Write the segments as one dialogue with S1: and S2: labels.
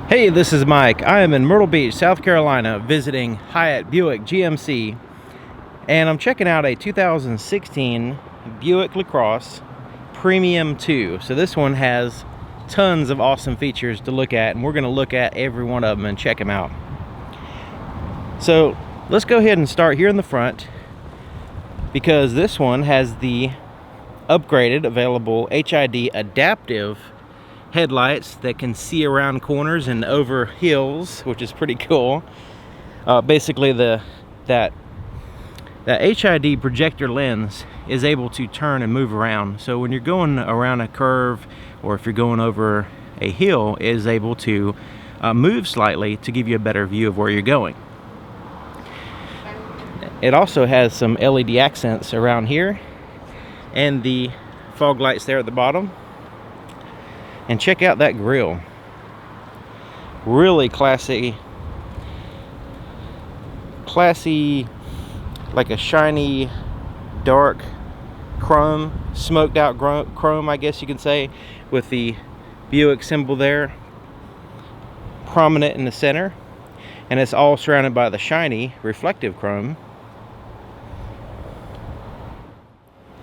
S1: Hey, this is Mike. I am in Myrtle Beach, South Carolina, visiting Hyatt Buick GMC, and I'm checking out a 2016 Buick LaCrosse Premium 2. So this one has tons of awesome features to look at, and we're going to look at every one of them and check them out. So let's go ahead and start here in the front, because this one has the upgraded available HID adaptive headlights that can see around corners and over hills, which is pretty cool. Basically that HID projector lens is able to turn and move around, so when you're going around a curve or if you're going over a hill, it is able to move slightly to give you a better view of where you're going. It also has some LED accents around here and the fog lights there at the bottom. And check out that grille. Really classy, like a shiny, dark chrome, smoked out chrome, I guess you can say, with the Buick symbol there, prominent in the center. And it's all surrounded by the shiny, reflective chrome.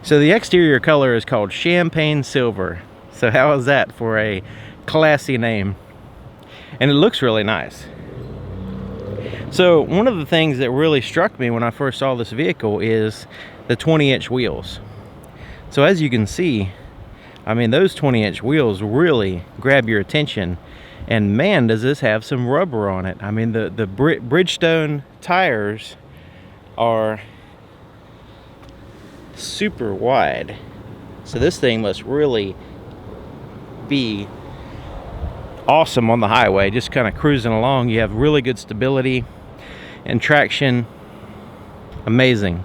S1: So the exterior color is called Champagne Silver. So how is that for a classy name? And it looks really nice. So one of the things that really struck me when I first saw this vehicle is the 20-inch wheels. So as you can see, I mean, those 20-inch wheels really grab your attention. And man, does this have some rubber on it. I mean, the Bridgestone tires are super wide. So this thing must really be awesome on the highway, just kind of cruising along. You have really good stability and traction. Amazing.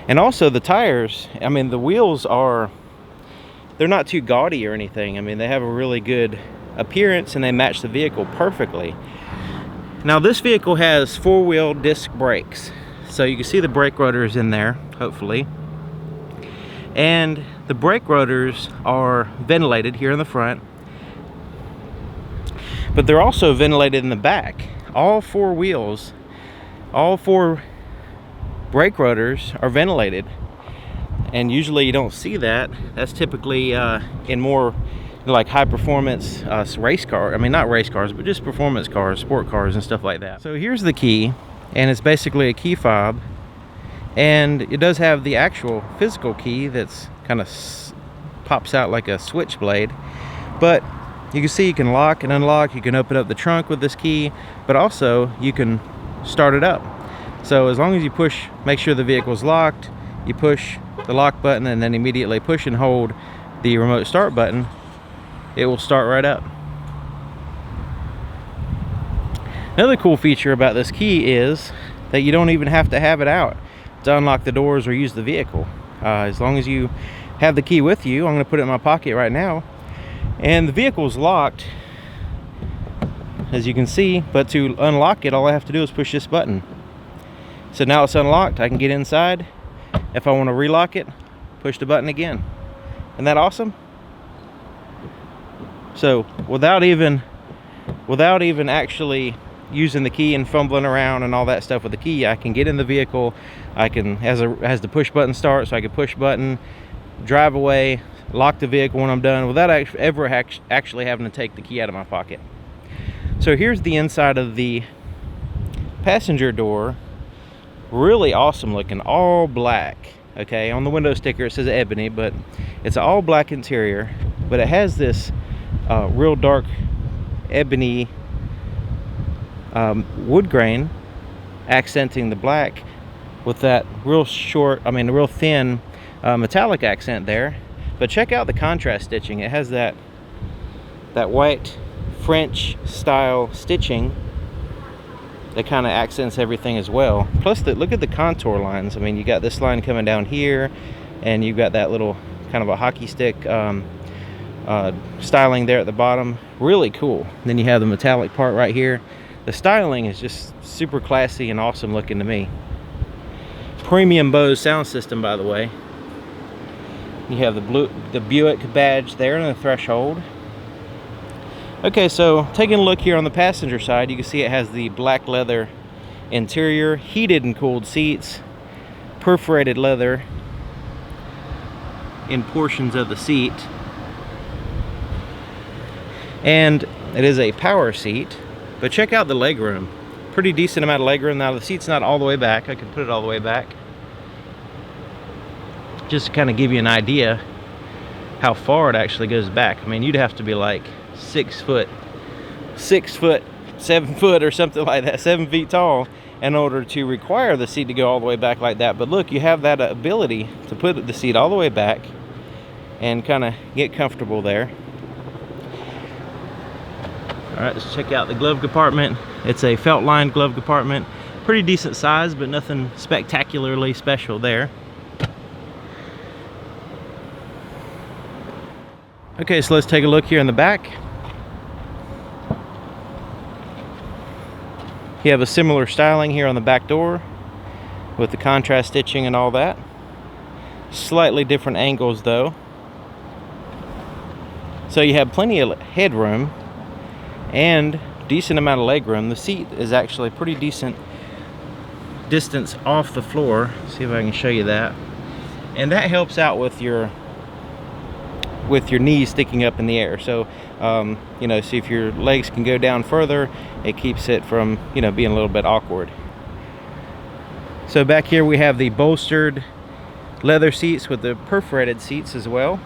S1: And also the tires, I mean, the wheels they're not too gaudy or anything. I mean, they have a really good appearance and they match the vehicle perfectly. Now this vehicle has four-wheel disc brakes, so you can see the brake rotors in there, hopefully. And the brake rotors are ventilated here in the front, but they're also ventilated in the back. All four wheels, all four brake rotors are ventilated, and usually you don't see that. That's typically in more like high performance race car. I mean, not race cars, but just performance cars, sport cars and stuff like that. So here's the key, and it's basically a key fob. And it does have the actual physical key that's kind of pops out like a switchblade. But you can see you can lock and unlock. You can open up the trunk with this key, but also you can start it up. So as long as you make sure the vehicle's locked, you push the lock button and then immediately push and hold the remote start button, it will start right up. Another cool feature about this key is that you don't even have to have it out to unlock the doors or use the vehicle. As long as you have the key with you, I'm going to put it in my pocket right now, and the vehicle's locked, as you can see, but to unlock it, all I have to do is push this button. So now it's unlocked. I can get inside. If I want to relock it, push the button again. Isn't that awesome? So without even actually using the key and fumbling around and all that stuff with the key, I can get in the vehicle. I can, has the push button start, so I can push button, drive away, lock the vehicle when I'm done without ever actually having to take the key out of my pocket. So here's the inside of the passenger door. Really awesome looking, all black. Okay, on the window sticker it says ebony, but it's an all black interior, but it has this real dark ebony wood grain accenting the black with that real thin metallic accent there. But check out the contrast stitching. It has that white French style stitching that kind of accents everything as well. Plus look at the contour lines. I mean, you got this line coming down here, and you've got that little kind of a hockey stick styling there at the bottom. Really cool. And then you have the metallic part right here. The styling is just super classy and awesome looking to me. Premium Bose sound system, by the way. You have the Buick badge there and the threshold. Okay, so taking a look here on the passenger side, you can see it has the black leather interior, heated and cooled seats, perforated leather in portions of the seat, and it is a power seat. But check out the leg room. Pretty decent amount of leg room. Now the seat's not all the way back. I can put it all the way back just to kind of give you an idea how far it actually goes back. I mean, you'd have to be like 6 foot, 7 foot or something like that, 7 feet tall, in order to require the seat to go all the way back like that. But look, you have that ability to put the seat all the way back and kind of get comfortable there. All right, let's check out the glove compartment. It's a felt lined glove compartment. Pretty decent size, but nothing spectacularly special there. Okay, so let's take a look here in the back. You have a similar styling here on the back door with the contrast stitching and all that. Slightly different angles though. So you have plenty of headroom and decent amount of leg room. The seat is actually pretty decent distance off the floor. See if I can show you that. And that helps out with your knees sticking up in the air. So you know, see if your legs can go down further, it keeps it from, you know, being a little bit awkward. So back here we have the bolstered leather seats with the perforated seats as well.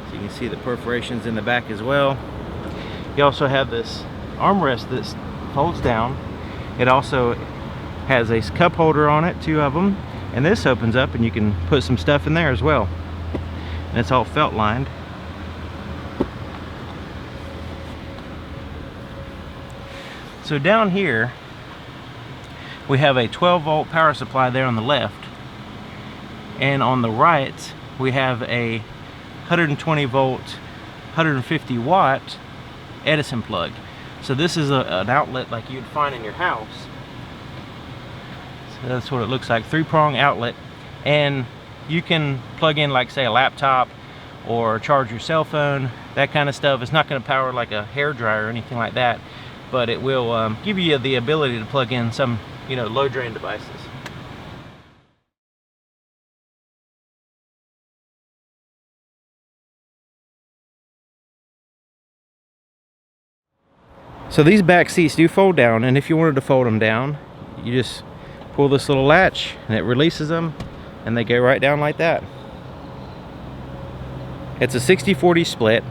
S1: So you can see the perforations in the back as well. You also have this armrest that folds down. It also has a cup holder on it, 2 of them, and this opens up and you can put some stuff in there as well. And it's all felt lined. So down here we have a 12-volt power supply there on the left, and on the right we have a 120 volt 150 watt Edison plug. So this is an outlet like you'd find in your house. So that's what it looks like, 3-prong outlet, and you can plug in, like, say, a laptop or charge your cell phone, that kind of stuff. It's not going to power like a hair dryer or anything like that, but it will give you the ability to plug in some, you know, low drain devices. So these back seats do fold down, and if you wanted to fold them down, you just pull this little latch and it releases them, and they go right down like that. It's a 60-40 split,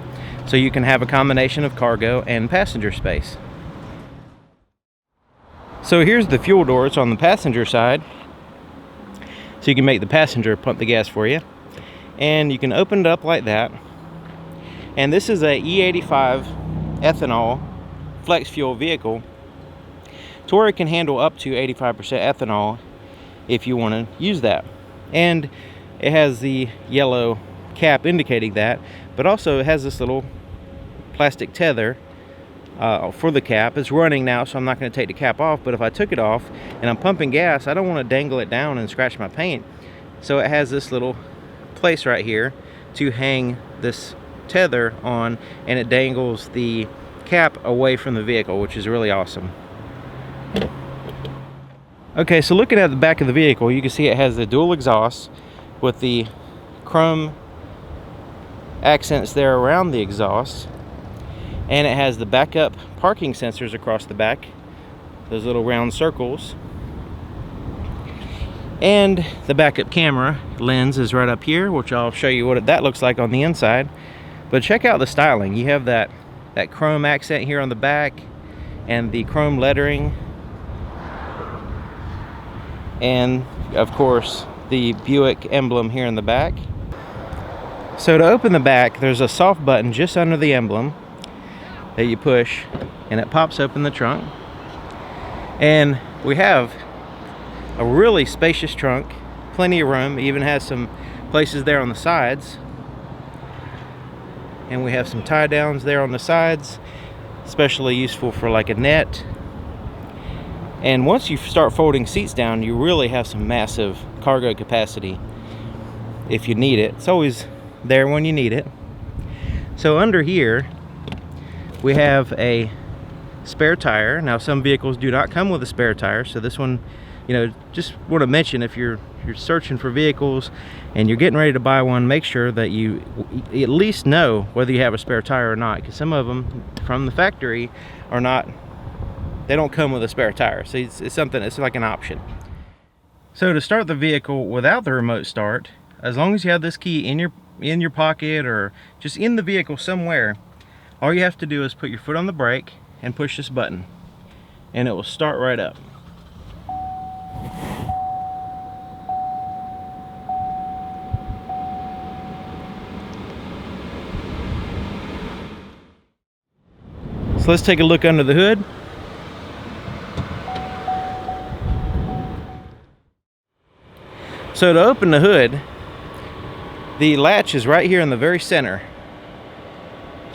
S1: so you can have a combination of cargo and passenger space. So here's the fuel door. It's on the passenger side, so you can make the passenger pump the gas for you, and you can open it up like that. And this is a E85 ethanol flex fuel vehicle, to where it can handle up to 85% ethanol if you want to use that. And it has the yellow cap indicating that, but also it has this little plastic tether for the cap. It's running now, so I'm not going to take the cap off, but if I took it off and I'm pumping gas, I don't want to dangle it down and scratch my paint. So it has this little place right here to hang this tether on, and it dangles the cap away from the vehicle, which is really awesome. Okay, so looking at the back of the vehicle, you can see it has the dual exhaust with the chrome accents there around the exhaust, and it has the backup parking sensors across the back, those little round circles, and the backup camera lens is right up here, which I'll show you what that looks like on the inside. But check out the styling. You have that chrome accent here on the back, and the chrome lettering, and of course the Buick emblem here in the back. So to open the back, there's a soft button just under the emblem that you push, and it pops open the trunk. And we have a really spacious trunk, plenty of room. It even has some places there on the sides, and we have some tie downs there on the sides, especially useful for like a net. And once you start folding seats down, you really have some massive cargo capacity if you need it. It's always there when you need it. So under here we have a spare tire. Now some vehicles do not come with a spare tire, so this one, you know, just want to mention, if you're searching for vehicles and you're getting ready to buy one, make sure that you at least know whether you have a spare tire or not, because some of them from the factory are not, they don't come with a spare tire. So it's something, it's like an option. So to start the vehicle without the remote start, as long as you have this key in your pocket or just in the vehicle somewhere, all you have to do is put your foot on the brake and push this button, and it will start right up. So let's take a look under the hood. So to open the hood, the latch is right here in the very center.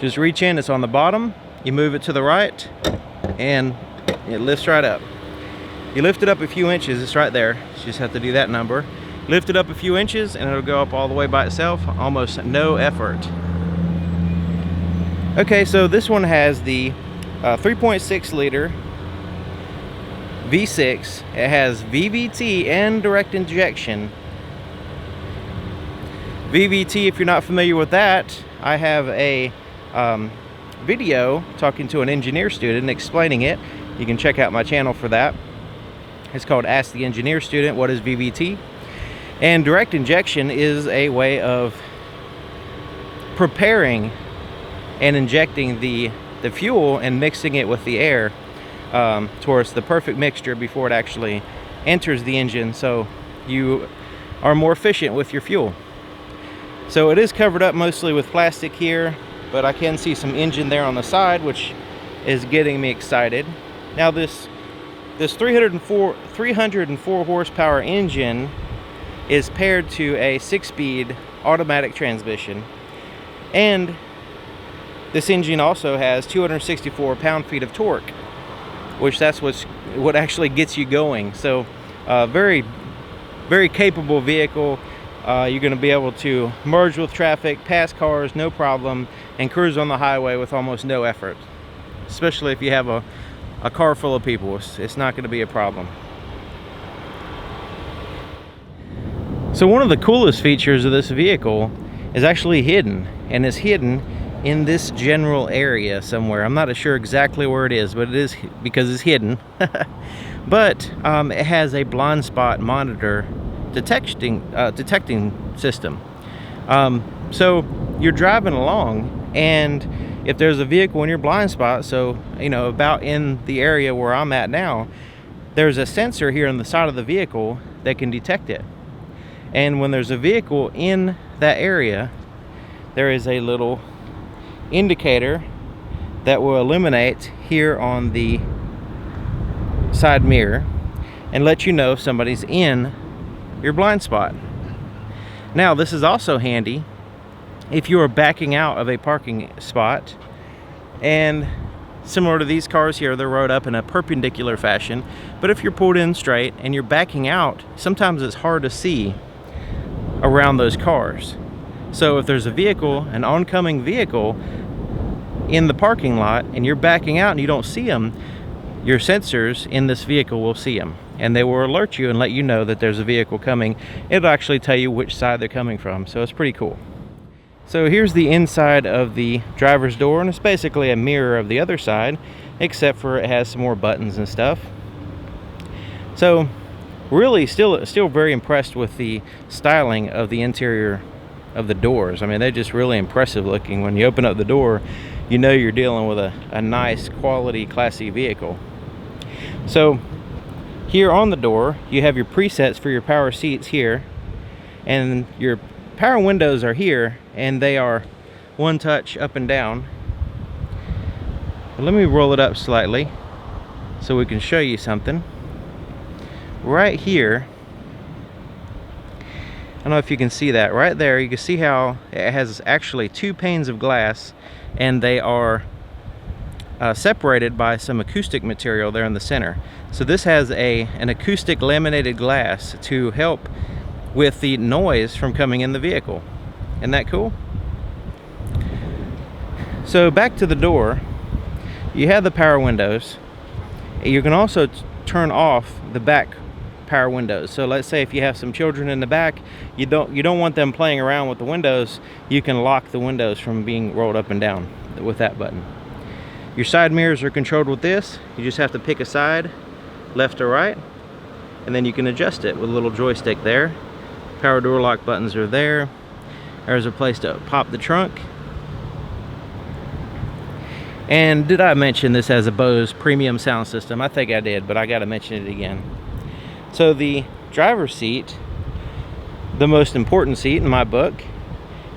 S1: Just reach in, it's on the bottom, you move it to the right, and it lifts right up. You lift it up a few inches, it's right there. You just have to do that number. Lift it up a few inches and it'll go up all the way by itself, almost no effort. Okay, so this one has the 3.6 liter V6. It has VVT and direct injection. VVT, if you're not familiar with that, I have a video talking to an engineer student explaining it. You can check out my channel for that. It's called Ask the Engineer Student, What is VVT? And direct injection is a way of preparing and injecting the fuel and mixing it with the air towards the perfect mixture before it actually enters the engine, so you are more efficient with your fuel. So it is covered up mostly with plastic here, but I can see some engine there on the side, which is getting me excited. Now this 304 horsepower engine is paired to a 6-speed automatic transmission, and this engine also has 264 pound-feet of torque, which that's what actually gets you going. So very capable vehicle. You're going to be able to merge with traffic, pass cars, no problem, and cruise on the highway with almost no effort. Especially if you have a car full of people, it's not going to be a problem. So one of the coolest features of this vehicle is actually hidden, and it's hidden in this general area somewhere. I'm not sure exactly where it is, but it is, because it's hidden. But it has a blind spot monitor detecting system. So you're driving along, and if there's a vehicle in your blind spot, so you know, about in the area where I'm at now, there's a sensor here on the side of the vehicle that can detect it. And when there's a vehicle in that area, there is a little indicator that will illuminate here on the side mirror and let you know if somebody's in your blind spot. Now this is also handy if you are backing out of a parking spot, and similar to these cars here, they're rode up in a perpendicular fashion, but if you're pulled in straight and you're backing out, sometimes it's hard to see around those cars. So if there's a vehicle, an oncoming vehicle in the parking lot, and you're backing out and you don't see them, your sensors in this vehicle will see them, and they will alert you and let you know that there's a vehicle coming. It'll actually tell you which side they're coming from, so it's pretty cool. So here's the inside of the driver's door, and it's basically a mirror of the other side, except for it has some more buttons and stuff. So really still very impressed with the styling of the interior of the doors. I mean, they're just really impressive looking. When you open up the door, you know you're dealing with a nice, quality, classy vehicle. So here on the door, you have your presets for your power seats here, and your power windows are here, and they are one touch up and down. Let me roll it up slightly so we can show you something. Right here, I don't know if you can see that right there. You can see how it has actually two panes of glass, and they are separated by some acoustic material there in the center. So this has an acoustic laminated glass to help with the noise from coming in the vehicle. Isn't that cool? So back to the door. you have the power windows. You can also turn off the back power windows. So let's say if you have some children in the back, you don't want them playing around with the windows, you can lock the windows from being rolled up and down with that button. Your side mirrors are controlled with this. You just have to pick a side, left or right, and then you can adjust it with a little joystick there. Power door lock buttons are there. There's a place to pop the trunk. And did I mention this has a Bose premium sound system? I think I did, but I gotta mention it again. So the driver's seat, the most important seat in my book,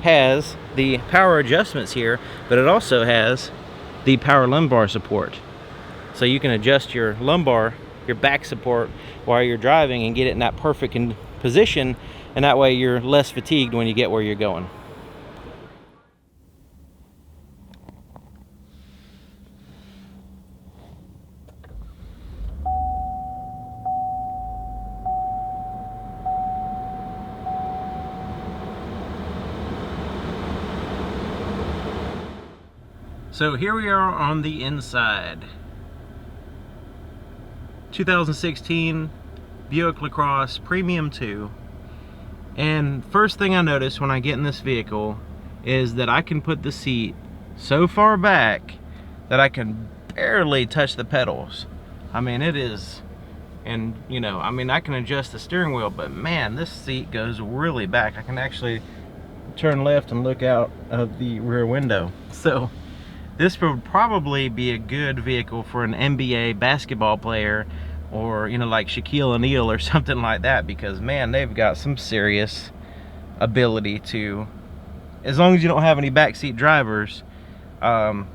S1: has the power adjustments here, but it also has the power lumbar support. So you can adjust your lumbar, your back support while you're driving and get it in that perfect position, and that way you're less fatigued when you get where you're going. So here we are on the inside. 2016 Buick LaCrosse Premium 2. And first thing I notice when I get in this vehicle is that I can put the seat so far back that I can barely touch the pedals. I mean, it is, and you know, I mean, I can adjust the steering wheel, but man, this seat goes really back. I can actually turn left and look out of the rear window. So this would probably be a good vehicle for an NBA basketball player, or you know, like Shaquille O'Neal or something like that, because man, they've got some serious ability to, as long as you don't have any backseat drivers, because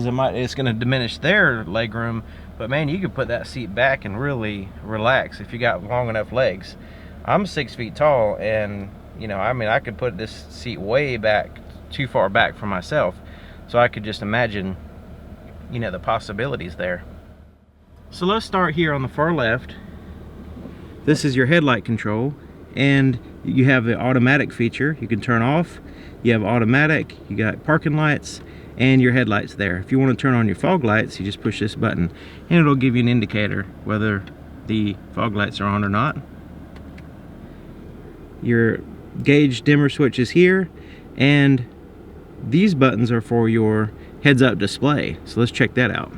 S1: it's going to diminish their leg room. But man, you could put that seat back and really relax if you got long enough legs. I'm 6 feet tall, and you know, I mean, I could put this seat way back, too far back for myself. So I could just imagine, you know, the possibilities there. So let's start here on the far left. This is your headlight control, and you have the automatic feature. You can turn off, you have automatic, you got parking lights, and your headlights there. If you want to turn on your fog lights, you just push this button, and it'll give you an indicator whether the fog lights are on or not. Your gauge dimmer switch is here, and these buttons are for your heads-up display. So let's check that out.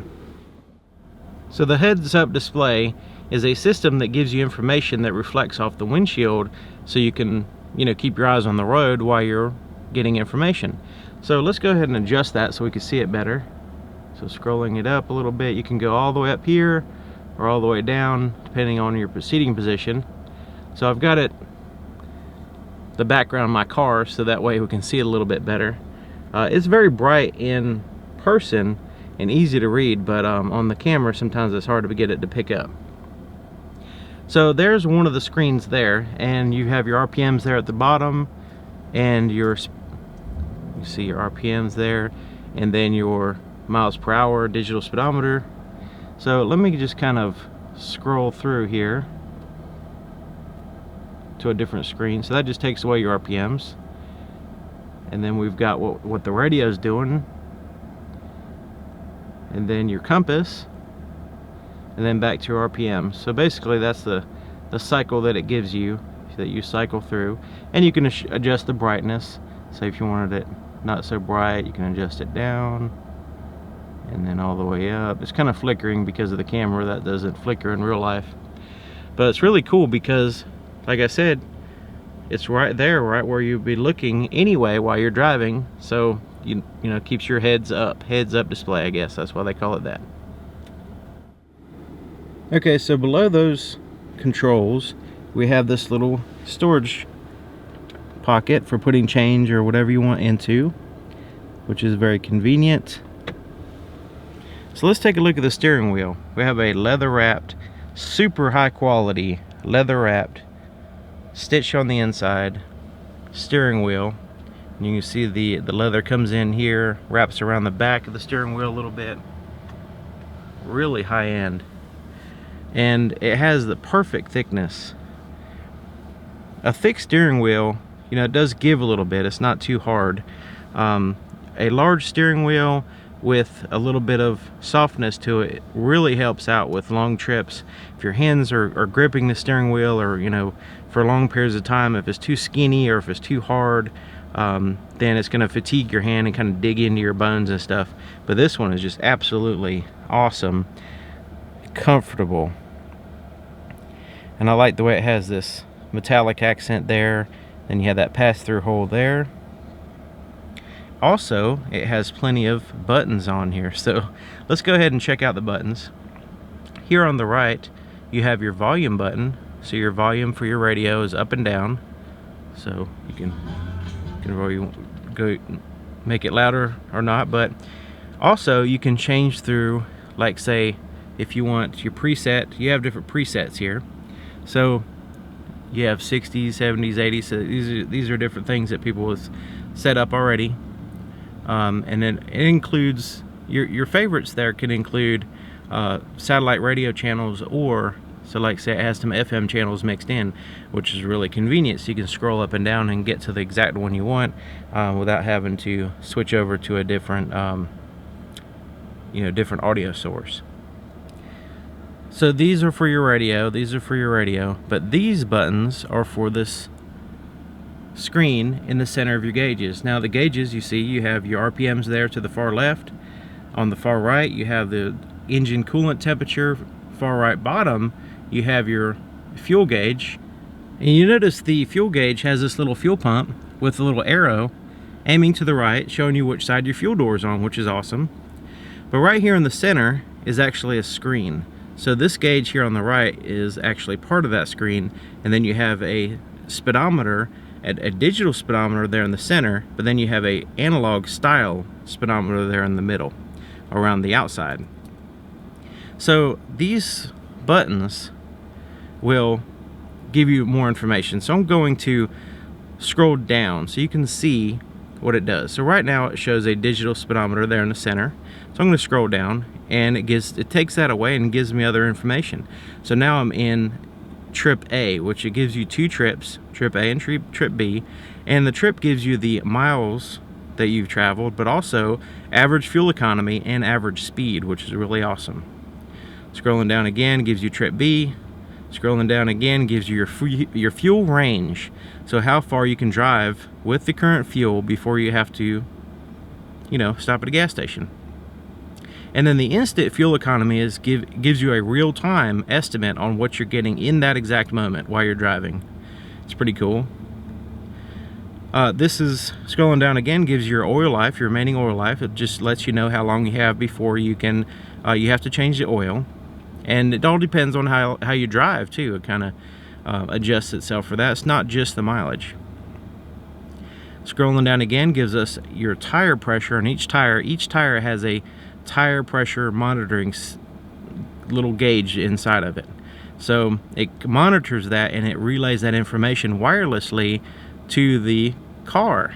S1: So the heads-up display is a system that gives you information that reflects off the windshield, so you can, you know, keep your eyes on the road while you're getting information. So let's go ahead and adjust that so we can see it better. So scrolling it up a little bit, you can go all the way up here or all the way down depending on your seating position. So I've got it the background of my car so that way we can see it a little bit better. It's very bright in person and easy to read, but on the camera sometimes it's hard to get it to pick up. So there's one of the screens there, and you have your RPMs there at the bottom, and you see your RPMs there, and then your miles per hour digital speedometer. So let me just kind of scroll through here to a different screen. So that just takes away your RPMs. And then we've got what the radio's doing, and then your compass, and then back to your RPM. So basically that's the cycle that it gives you, that you cycle through. And you can adjust the brightness. So if you wanted it not so bright, you can adjust it down, and then all the way up. It's kind of flickering because of the camera. That doesn't flicker in real life, but it's really cool because, like I said, it's right there, right where you'd be looking anyway while you're driving. So you know, keeps your heads up display, I guess that's why they call it that. Okay, so below those controls we have this little storage pocket for putting change or whatever you want into, which is very convenient. So let's take a look at the steering wheel. We have a leather wrapped, super high quality leather wrapped, stitched on the inside steering wheel. And you can see the leather comes in here, wraps around the back of the steering wheel a little bit. Really high end, and it has the perfect thickness. A thick steering wheel, you know, it does give a little bit. It's not too hard. A large steering wheel with a little bit of softness to it really helps out with long trips. If your hands are gripping the steering wheel, or you know, for long periods of time, if it's too skinny or if it's too hard, then it's going to fatigue your hand and kind of dig into your bones and stuff. But this one is just absolutely awesome, comfortable, and I like the way it has this metallic accent there. Then you have that pass-through hole there. Also, it has plenty of buttons on here, so let's go ahead and check out the buttons. Here on the right, you have your volume button, so your volume for your radio is up and down, so you can really go make it louder or not. But also you can change through, like say if you want your preset, you have different presets here. So you have 60s, 70s, 80s, so these are different things that people have set up already. And then it includes your favorites. There can include satellite radio channels, or so like say it has some FM channels mixed in, which is really convenient, so you can scroll up and down and get to the exact one you want without having to switch over to a different different audio source. So these are for your radio, these are for your radio, but these buttons are for this screen in the center of your gauges. Now the gauges, you see you have your RPMs there to the far left. On the far right you have the engine coolant temperature. Far right bottom you have your fuel gauge, and you notice the fuel gauge has this little fuel pump with a little arrow aiming to the right, showing you which side your fuel door is on, which is awesome. But right here in the center is actually a screen. So this gauge here on the right is actually part of that screen, and then you have a speedometer, a digital speedometer there in the center, but then you have a analog style speedometer there in the middle around the outside. So these buttons will give you more information. So I'm going to scroll down so you can see what it does. So right now it shows a digital speedometer there in the center. So I'm going to scroll down, and it takes that away and gives me other information. So now I'm in trip A, which it gives you two trips, trip A and trip B, and the trip gives you the miles that you've traveled, but also average fuel economy and average speed, which is really awesome. Scrolling down again gives you trip B. Scrolling down again gives you your fuel range, so how far you can drive with the current fuel before you have to, stop at a gas station. And then the instant fuel economy gives you a real-time estimate on what you're getting in that exact moment while you're driving. It's pretty cool. This is, scrolling down again, gives you your oil life, your remaining oil life. It just lets you know how long you have before you have to change the oil. And it all depends on how you drive too. It kind of adjusts itself for that. It's not just the mileage. Scrolling down again gives us your tire pressure on each tire. Each tire has a tire pressure monitoring little gauge inside of it. So it monitors that, and it relays that information wirelessly to the car.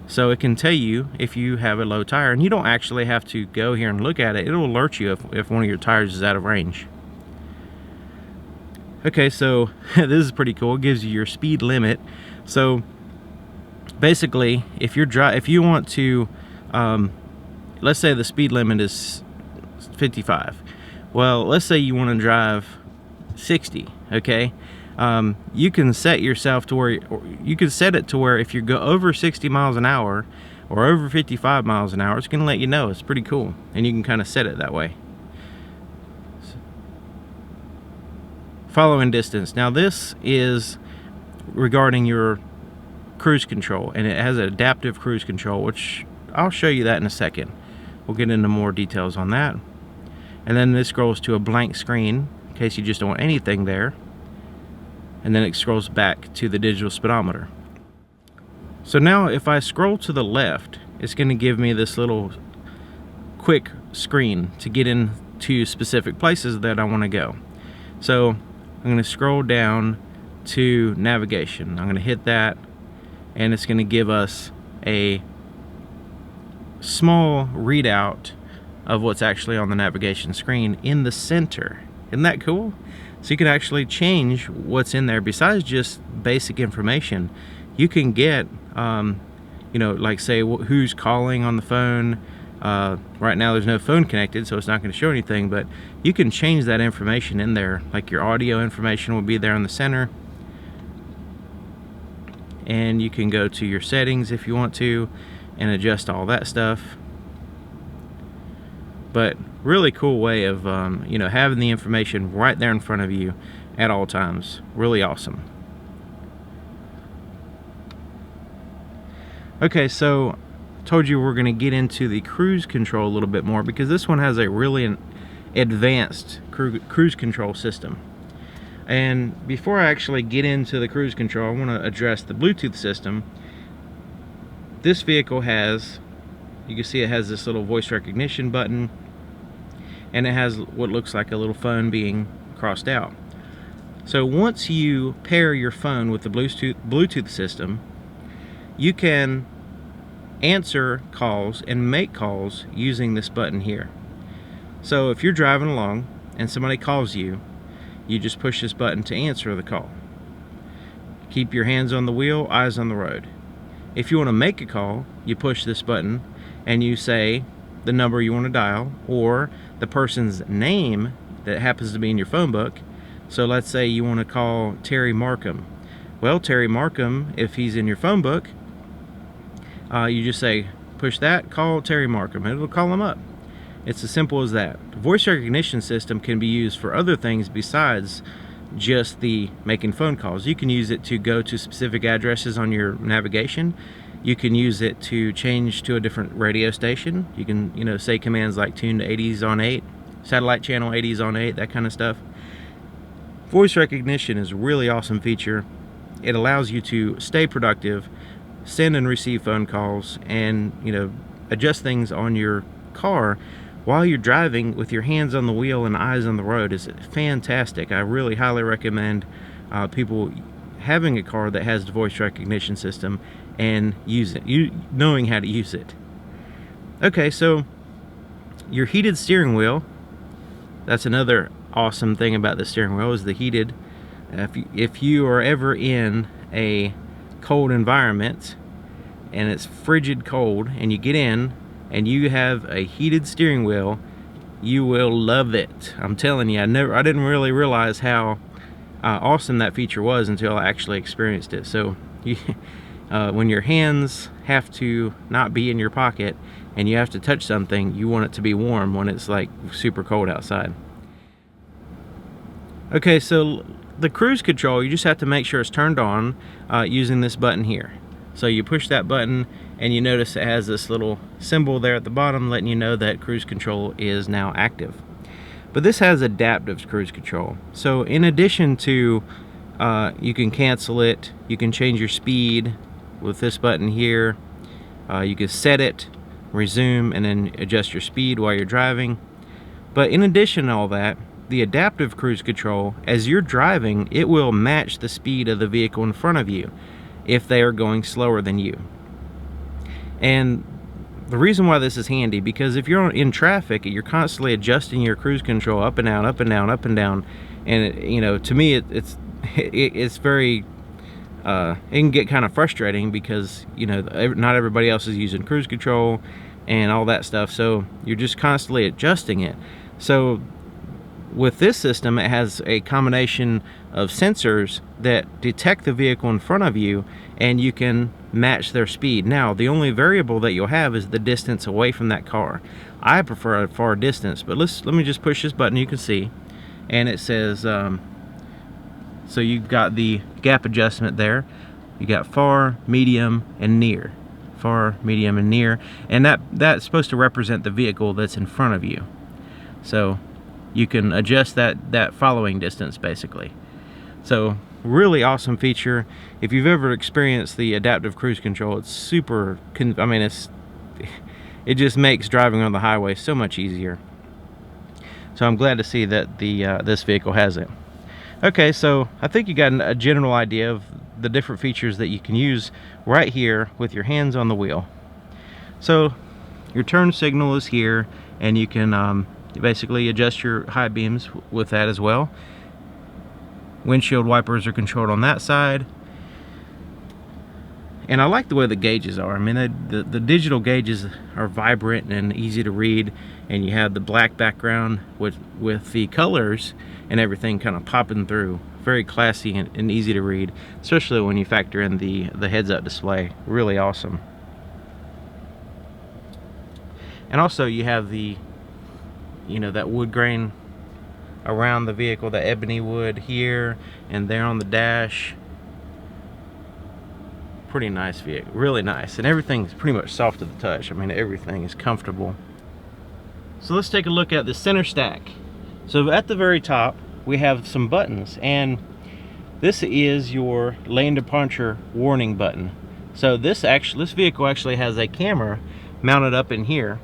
S1: So it can tell you if you have a low tire, and you don't actually have to go here and look at it. It'll alert you if one of your tires is out of range. Okay, so this is pretty cool. It gives you your speed limit. So basically, if you want to, let's say the speed limit is 55. Well, let's say you want to drive 60, okay? You can set yourself to where, you can set it to where if you go over 60 miles an hour or over 55 miles an hour, it's going to let you know. It's pretty cool, and you can kind of set it that way. Following distance. Now this is regarding your cruise control, and it has an adaptive cruise control, which I'll show you that in a second. We'll get into more details on that. And then this scrolls to a blank screen in case you just don't want anything there. And then it scrolls back to the digital speedometer. So now if I scroll to the left, it's going to give me this little quick screen to get into specific places that I want to go. So I'm going to scroll down to navigation. I'm going to hit that, and it's going to give us a small readout of what's actually on the navigation screen in the center. Isn't that cool? So you can actually change what's in there besides just basic information. You can get, like say who's calling on the phone, Right now there's no phone connected, so it's not going to show anything, but you can change that information in there. Like your audio information will be there in the center, and you can go to your settings if you want to and adjust all that stuff. But really cool way of you know, having the information right there in front of you at all times. Really awesome. Okay, so told you we're going to get into the cruise control a little bit more, because this one has a really advanced cruise control system. And before I actually get into the cruise control, I want to address the Bluetooth system. This vehicle has, you can see it has this little voice recognition button, and it has what looks like a little phone being crossed out. So once you pair your phone with the Bluetooth system, you can answer calls and make calls using this button here. So if you're driving along and somebody calls you, you just push this button to answer the call. Keep your hands on the wheel, eyes on the road. If you want to make a call, you push this button and you say the number you want to dial, or the person's name that happens to be in your phone book. So let's say you want to call Terry Markham. Well, Terry Markham, if he's in your phone book, you just say, push that, call Terry Markham, and it'll call him up. It's as simple as that. The voice recognition system can be used for other things besides just the making phone calls. You can use it to go to specific addresses on your navigation. You can use it to change to a different radio station. You can, you know, say commands like tune to 80s on 8, satellite channel 80s on 8, that kind of stuff. Voice recognition is a really awesome feature. It allows you to stay productive, send and receive phone calls, and, you know, adjust things on your car while you're driving with your hands on the wheel and eyes on the road. Is fantastic. I really highly recommend people having a car that has the voice recognition system and use it, knowing how to use it. Okay, so your heated steering wheel, that's another awesome thing about the steering wheel, is the heated. If you are ever in a cold environment and it's frigid cold and you get in and you have a heated steering wheel, you will love it. I'm telling you, I didn't really realize how awesome that feature was until I actually experienced it. So you, when your hands have to not be in your pocket and you have to touch something, you want it to be warm when it's like super cold outside. Okay, so the cruise control, you just have to make sure it's turned on using this button here. So you push that button and you notice it has this little symbol there at the bottom letting you know that cruise control is now active. But this has adaptive cruise control. So in addition to, you can cancel it, you can change your speed with this button here, you can set it, resume, and then adjust your speed while you're driving. But in addition to all that, the adaptive cruise control, as you're driving, it will match the speed of the vehicle in front of you if they are going slower than you. And the reason why this is handy, because if you're in traffic, you're constantly adjusting your cruise control up and down, up and down, up and down, and it, you know, to me it's very it can get kind of frustrating because, you know, not everybody else is using cruise control and all that stuff, so you're just constantly adjusting it. So with this system, it has a combination of sensors that detect the vehicle in front of you, and you can match their speed. Now, the only variable that you'll have is the distance away from that car. I prefer a far distance, but let me just push this button, you can see, and it says, so you've got the gap adjustment there. You got far, medium, and near. Far, medium, and near, and that's supposed to represent the vehicle that's in front of you. So you can adjust that following distance basically. So really awesome feature. If you've ever experienced the adaptive cruise control, it's super, I mean, it just makes driving on the highway so much easier. So I'm glad to see that this vehicle has it. Okay, so I think you got a general idea of the different features that you can use right here with your hands on the wheel. So your turn signal is here, and you can basically adjust your high beams with that as well. Windshield wipers are controlled on that side. And I like the way the gauges are. I mean, the digital gauges are vibrant and easy to read, and you have the black background with the colors and everything kind of popping through. Very classy and easy to read, especially when you factor in the heads-up display. Really awesome. And also you have the, you know, that wood grain around the vehicle, the ebony wood here and there on the dash. Pretty nice vehicle, really nice, and everything's pretty much soft to the touch. I mean, everything is comfortable. So let's take a look at the center stack. So at the very top we have some buttons, and this is your lane departure warning button. So this vehicle actually has a camera mounted up in here,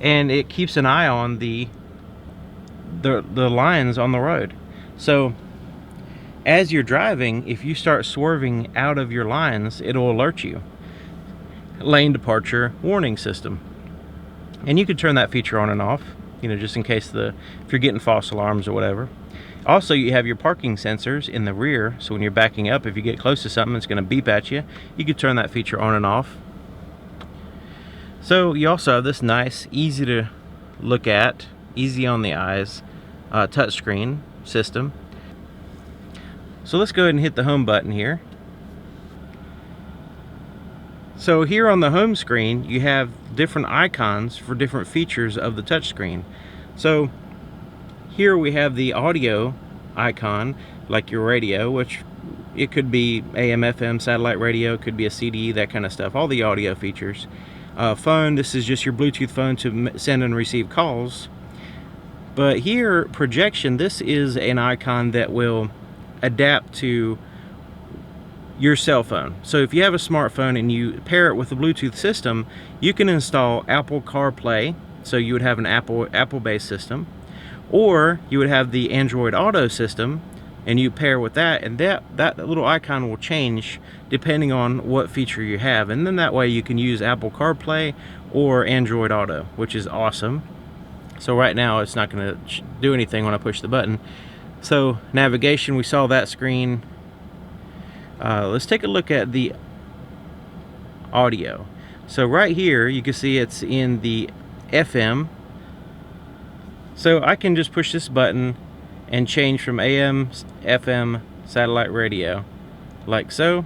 S1: and it keeps an eye on the lines on the road. So as you're driving, if you start swerving out of your lines, it'll alert you. Lane departure warning system. And you could turn that feature on and off, you know, just in case if you're getting false alarms or whatever. Also, you have your parking sensors in the rear, so when you're backing up, if you get close to something, it's going to beep at you. You could turn that feature on and off. So you also have this nice, easy to look at, easy on the eyes, touchscreen system. So let's go ahead and hit the home button here. So here on the home screen, you have different icons for different features of the touchscreen. So here we have the audio icon, like your radio, which it could be AM, FM, satellite radio, it could be a CD, that kind of stuff, all the audio features. Phone, this is just your Bluetooth phone to send and receive calls. But here, projection, this is an icon that will adapt to your cell phone. So if you have a smartphone and you pair it with a Bluetooth system, you can install Apple CarPlay, so you would have an Apple-based system, or you would have the Android Auto system, and you pair with that, and that little icon will change depending on what feature you have, and then that way you can use Apple CarPlay or Android Auto, which is awesome. So right now it's not going to do anything when I push the button. So navigation, we saw that screen. Let's take a look at the audio. So right here you can see it's in the FM. So I can just push this button and change from AM, FM, satellite radio, like so.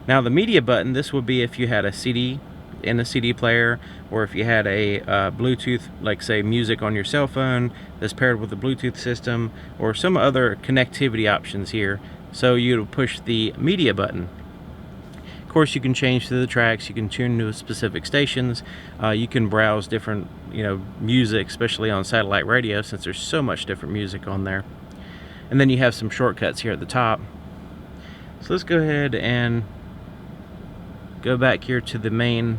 S1: Now the media button, this would be if you had a CD in a CD player, or if you had a Bluetooth, like say music on your cell phone that's paired with a Bluetooth system, or some other connectivity options here. So you push the media button. Of course, you can change to the tracks, you can tune to specific stations, you can browse different, you know, music, especially on satellite radio, since there's so much different music on there. And then you have some shortcuts here at the top. So let's go ahead and go back here to the main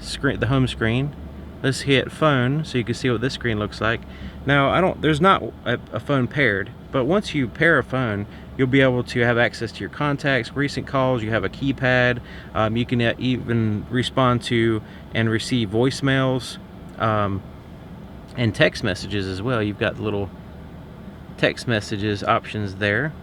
S1: screen, the home screen. Let's hit phone so you can see what this screen looks like. Now there's not a phone paired, but once you pair a phone, you'll be able to have access to your contacts, recent calls. You have a keypad. You can even respond to and receive voicemails and text messages as well. You've got little text messages options there.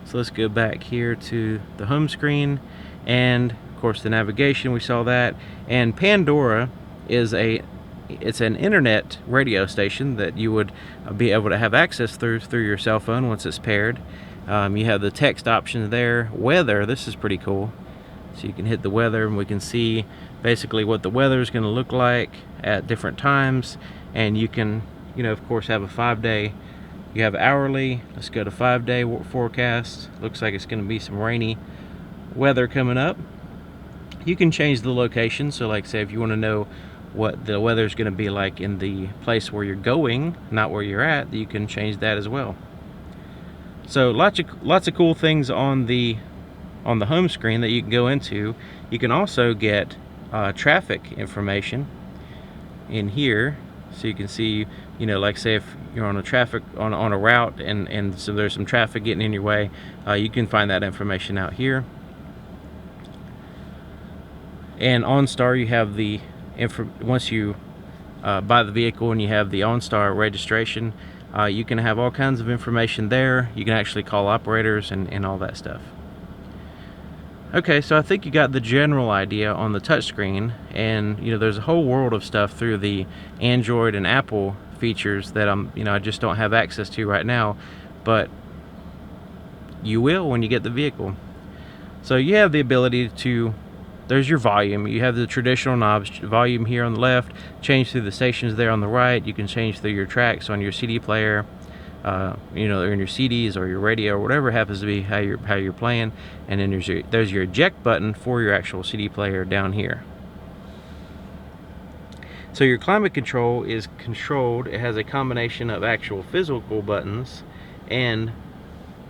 S1: So let's go back here to the home screen, and of course the navigation, we saw that. And Pandora is it's an internet radio station that you would be able to have access through your cell phone once it's paired. You have the text options there. Weather, this is pretty cool. So you can hit the weather and we can see basically what the weather is going to look like at different times. And you can, you know, of course have a 5-day, you have hourly. Let's go to 5-day forecast. Looks like it's going to be some rainy weather coming up. You can change the location, so like say if you want to know what the weather is going to be like in the place where you're going, not where you're at, you can change that as well. So lots of cool things on the home screen that you can go into. You can also get traffic information in here, so you can see, you know, like say if you're on a route and so there's some traffic getting in your way, you can find that information out here. And OnStar, you have the once you buy the vehicle and you have the OnStar registration, You can have all kinds of information there. You can actually call operators and all that stuff. Okay, so I think you got the general idea on the touchscreen, and there's a whole world of stuff through the Android and Apple features that I just don't have access to right now, but you will when you get the vehicle. So you have the ability to, there's your volume. You have the traditional knobs, volume here on the left, change through the stations there on the right. You can change through your tracks on your CD player, in your CDs or your radio or whatever happens to be how you're playing. And then there's your eject button for your actual CD player down here. So your climate control is controlled. It has a combination of actual physical buttons and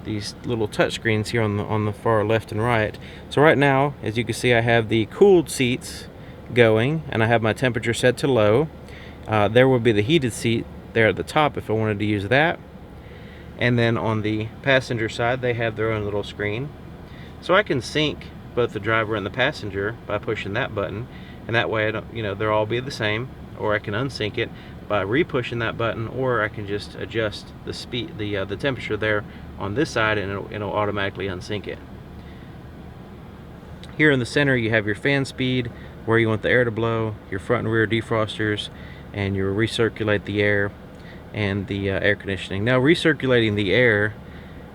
S1: these little touch screens here on the far left and right. So right now, as you can see, I have the cooled seats going, and I have my temperature set to low. There will be the heated seat there at the top if I wanted to use that. And then on the passenger side, they have their own little screen. So I can sync both the driver and the passenger by pushing that button, and that way I don't, they'll all be the same. Or I can unsync it by re-pushing that button, or I can just adjust the speed, the temperature there on this side, and it'll automatically unsync it. Here in the center, you have your fan speed, where you want the air to blow, your front and rear defrosters, and your recirculate the air and the air conditioning. Now, recirculating the air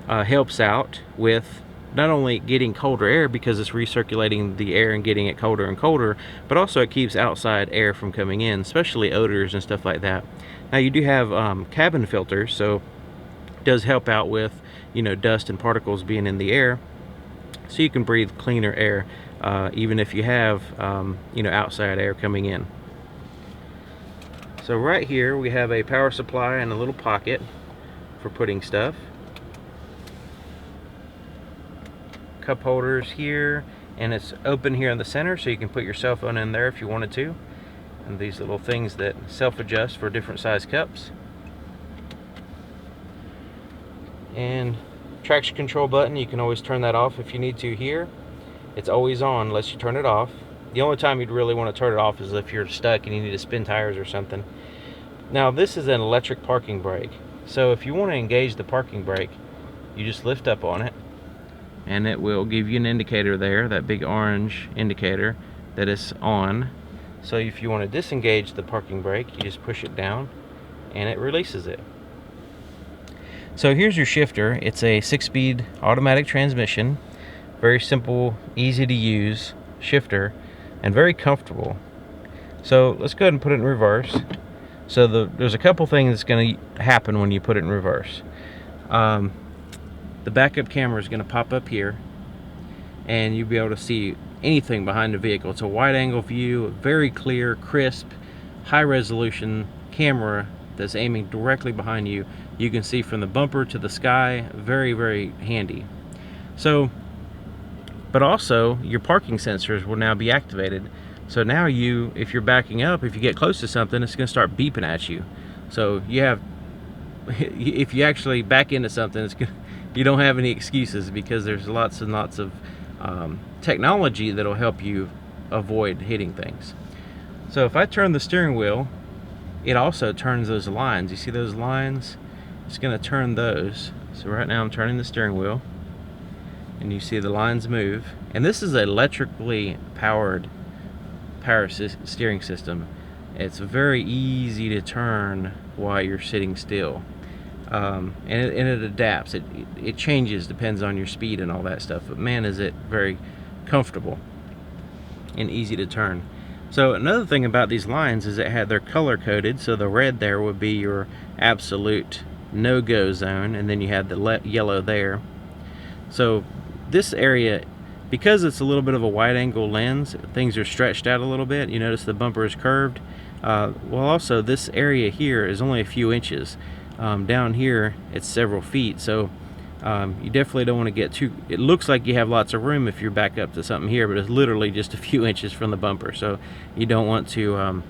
S1: helps out with not only getting colder air because it's recirculating the air and getting it colder and colder, but also it keeps outside air from coming in, especially odors and stuff like that. Now, you do have cabin filters, so it does help out with dust and particles being in the air, so you can breathe cleaner air even if you have outside air coming in. So right here we have a power supply and a little pocket for putting stuff. Cup holders here, and it's open here in the center, so you can put your cell phone in there if you wanted to. And these little things that self-adjust for different size cups. And traction control button, you can always turn that off if you need to here. It's always on unless you turn it off. The only time you'd really want to turn it off is if you're stuck and you need to spin tires or something. Now, this is an electric parking brake. So if you want to engage the parking brake, you just lift up on it, and it will give you an indicator there, that big orange indicator that it's on. So if you want to disengage the parking brake, you just push it down and it releases it. So here's your shifter. It's a 6-speed automatic transmission. Very simple, easy to use shifter, and very comfortable. So let's go ahead and put it in reverse. So there's a couple things that's going to happen when you put it in reverse. The backup camera is going to pop up here, and you'll be able to see anything behind the vehicle. It's a wide angle view, very clear, crisp, high resolution camera that's aiming directly behind you. You can see from the bumper to the sky. Very, very handy. So, but also your parking sensors will now be activated. So now if you're backing up, if you get close to something, it's going to start beeping at you. So if you actually back into something, you don't have any excuses, because there's lots and lots of technology that'll help you avoid hitting things. So if I turn the steering wheel, it also turns those lines. You see those lines? It's going to turn those. So right now I'm turning the steering wheel, and you see the lines move. And this is an electrically powered steering system. It's very easy to turn while you're sitting still, and it adapts. It changes, depends on your speed and all that stuff. But man, is it very comfortable and easy to turn. So another thing about these lines is they're color coded. So the red there would be your absolute no-go zone, and then you have the yellow there. So this area, because it's a little bit of a wide angle lens, things are stretched out a little bit. You notice the bumper is curved. Well, also this area here is only a few inches. Down here it's several feet, so you definitely don't want to get too, it looks like you have lots of room if you're back up to something here, but it's literally just a few inches from the bumper. So you don't want to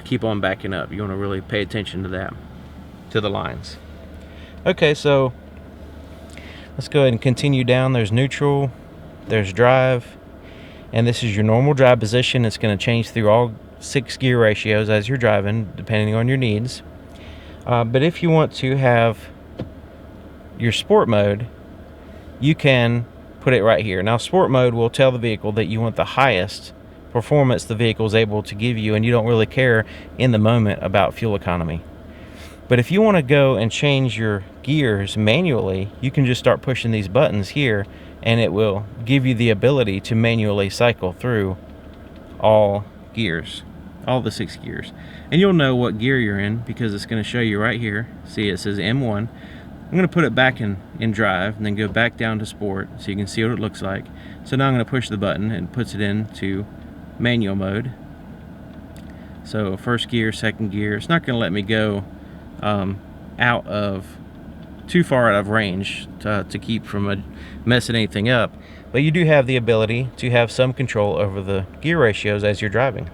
S1: keep on backing up. You want to really pay attention to that, to the lines. Okay, so let's go ahead and continue down. There's neutral, there's drive, and this is your normal drive position. It's going to change through all 6 gear ratios as you're driving, depending on your needs. But if you want to have your sport mode, you can put it right here. Now, sport mode will tell the vehicle that you want the highest performance the vehicle is able to give you, and you don't really care in the moment about fuel economy. But if you want to go and change your gears manually, you can just start pushing these buttons here, and it will give you the ability to manually cycle through all gears, all the 6 gears. And you'll know what gear you're in because it's going to show you right here. See, it says M1. I'm going to put it back in drive and then go back down to sport so you can see what it looks like. So now I'm going to push the button and it puts it into manual mode. So first gear, second gear. It's not going to let me go too far out of range to keep from messing anything up. But you do have the ability to have some control over the gear ratios as you're driving.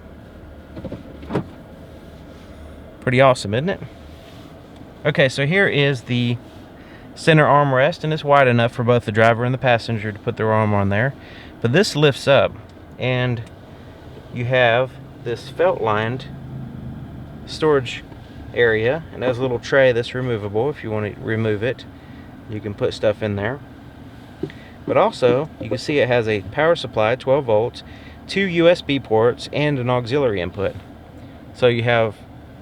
S1: Pretty awesome, isn't it? Okay, so here is the center armrest, and it's wide enough for both the driver and the passenger to put their arm on there. But this lifts up, and you have this felt-lined storage area, and there's a little tray that's removable. If you want to remove it, you can put stuff in there. But also, you can see it has a power supply, 12 volts, 2 USB ports, and an auxiliary input. So you have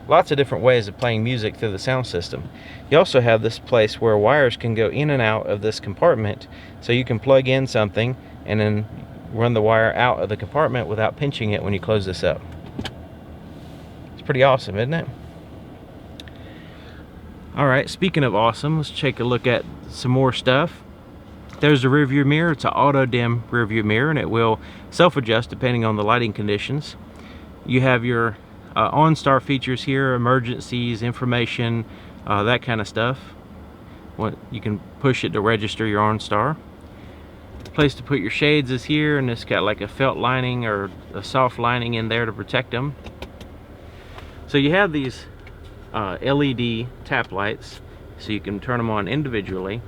S1: lots of different ways of playing music through the sound system. You also have this place where wires can go in and out of this compartment, so you can plug in something and then run the wire out of the compartment without pinching it when you close this up. It's pretty awesome, isn't it? Alright, speaking of awesome, let's take a look at some more stuff. There's the rear view mirror. It's an auto dim rear view mirror, and it will self-adjust depending on the lighting conditions. You have your OnStar features here, emergencies, information, that kind of stuff. You can push it to register your OnStar. The place to put your shades is here, and it's got like a felt lining or a soft lining in there to protect them. So you have these LED tap lights, so you can turn them on individually,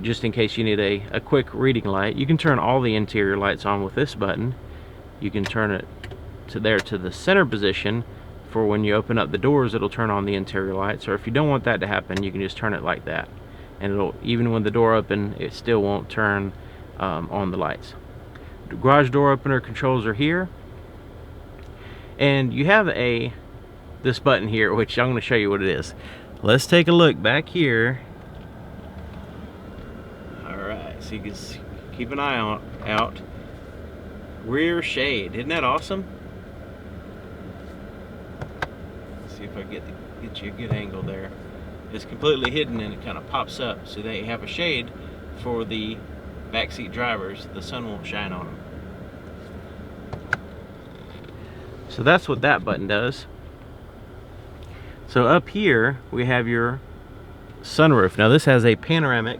S1: just in case you need a quick reading light. You can turn all the interior lights on with this button. You can turn it to the center position for when you open up the doors. It'll turn on the interior lights, or if you don't want that to happen, you can just turn it like that, and it'll, even when the door open, it still won't turn on the lights. The garage door opener controls are here, and you have this button here, which I'm going to show you what it is. Let's take a look back here. Alright, so you can keep an eye out. Rear shade, isn't that awesome? Let's see if I get you a good angle there. It's completely hidden and it kind of pops up, so they have a shade for the backseat drivers. The sun won't shine on them. So that's what that button does. So up here we have your sunroof. Now this has a panoramic,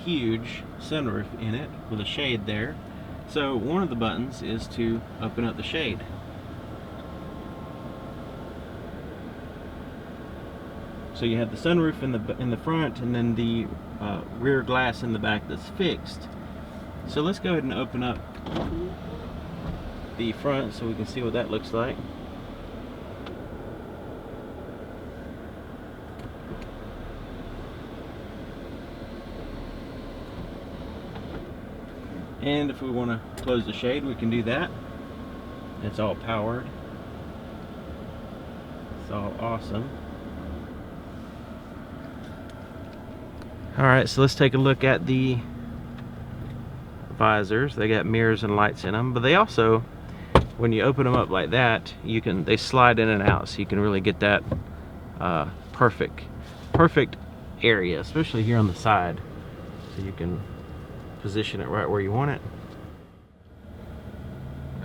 S1: huge sunroof in it with a shade there. So one of the buttons is to open up the shade. So you have the sunroof in the front, and then the rear glass in the back that's fixed. So let's go ahead and open up the front so we can see what that looks like. And if we want to close the shade, we can do that. It's all powered. It's all awesome. Alright, so let's take a look at the visors. They got mirrors and lights in them, but they also, when you open them up like that, they slide in and out, so you can really get that perfect area, especially here on the side, so you can position it right where you want it.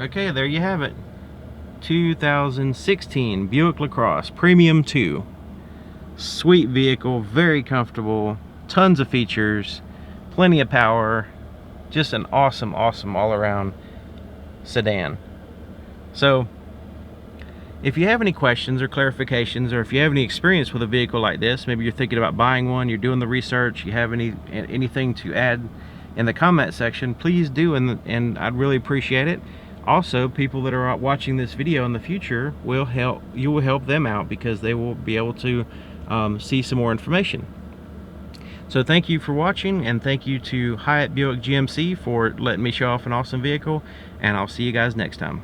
S1: Okay, there you have it. 2016 Buick LaCrosse Premium 2. Sweet vehicle, very comfortable, tons of features, plenty of power, just an awesome all-around sedan. So if you have any questions or clarifications, or if you have any experience with a vehicle like this, maybe you're thinking about buying one, you're doing the research, you have anything to add in the comment section, please do, and I'd really appreciate it. Also, people that are watching this video in the future you will help them out, because they will be able to see some more information. So thank you for watching, and thank you to Hyatt Buick GMC for letting me show off an awesome vehicle, and I'll see you guys next time.